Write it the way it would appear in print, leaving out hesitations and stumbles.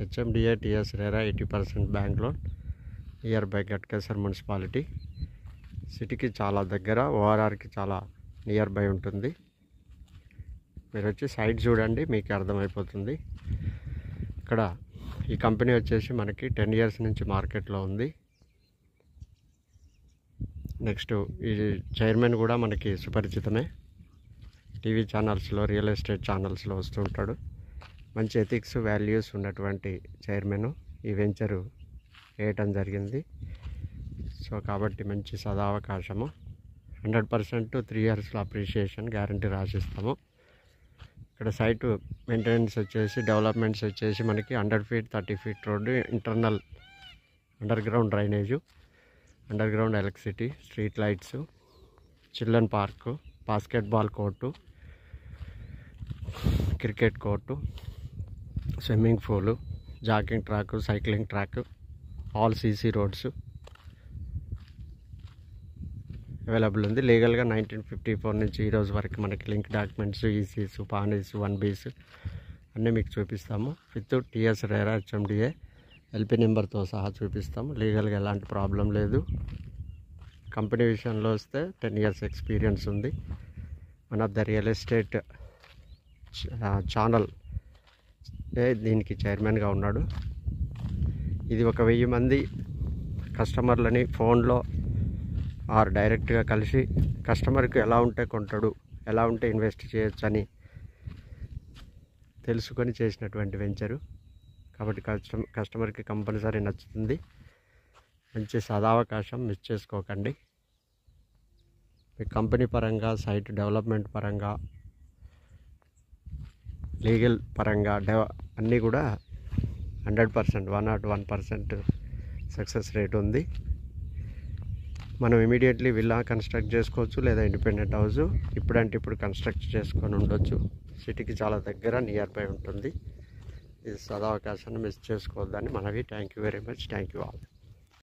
HMDA TS RERA 80% bank loan near by Ghatkesar municipality. సిటీకి చాలా దగ్గర, ORRకి చాలా నియర్ బై ఉంటుంది. మీరు వచ్చి సైట్ చూడండి, మీకు అర్థమైపోతుంది. ఇక్కడ ఈ కంపెనీ వచ్చేసి మనకి 10 years నుంచి మార్కెట్లో ఉంది. నెక్స్ట్ ఈ చైర్మన్ కూడా మనకి సుపరిచితమే. టీవీ ఛానల్స్లో, రియల్ ఎస్టేట్ ఛానల్స్లో వస్తుంటాడు. మంచి ఎథిక్స్, వాల్యూస్ ఉన్నటువంటి చైర్మన్ ఈ వెంచరు వేయటం జరిగింది. సో కాబట్టి మంచి సదావకాశము. 100% 3 yearsలో అప్రిషియేషన్ గ్యారంటీ రాసిస్తాము. ఇక్కడ సైటు మెయింటెనెన్స్ వచ్చేసి, డెవలప్మెంట్స్ వచ్చేసి మనకి 100 feet 30 feet road, internal underground drainage, underground electricity, street lights, children park, basketball court, cricket court, swimming pool, jogging track, cycling track, all CC roads available ఉంది. లీగల్గా 1954 నుంచి ఈరోజు వరకు మనకి లింక్ డాక్యుమెంట్స్, ECs, పానీస్, 1Bs అన్నీ మీకు చూపిస్తాము. With TS RERA HMDA LP నెంబర్తో సహా చూపిస్తాము. లీగల్గా ఎలాంటి ప్రాబ్లం లేదు. కంపెనీ విషయంలో వస్తే 10 years ఎక్స్పీరియన్స్ ఉంది. One of the real estate channel దీనికి చైర్మన్గా ఉన్నాడు. ఇది ఒక 1000 మంది కస్టమర్లని ఫోన్లో ఆర్ డైరెక్ట్గా కలిసి కస్టమర్కి ఎలా ఉంటే కొంటాడు, ఎలా ఉంటే ఇన్వెస్ట్ చేయొచ్చు అని తెలుసుకొని చేసినటువంటి వెంచరు. కాబట్టి కస్టమర్కి కంపల్సరీ నచ్చుతుంది. మంచి సదావకాశం, మిస్ చేసుకోకండి. మీ కంపెనీ పరంగా, సైట్ డెవలప్మెంట్ పరంగా, లీగల్ పరంగా అన్నీ కూడా 100%, 101% సక్సెస్ రేట్ ఉంది. మనం ఇమీడియట్లీ విల్లా కన్స్ట్రక్ట్ చేసుకోవచ్చు, లేదా ఇండిపెండెంట్ హౌస్ ఇప్పుడంటే ఇప్పుడు కన్స్ట్రక్ట్ చేసుకొని ఉండొచ్చు. సిటీకి చాలా దగ్గర, నియర్ బై ఉంటుంది. ఇది సదావకాశాన్ని మిస్ చేసుకోవద్దని మనవి. Thank you very much. Thank you all.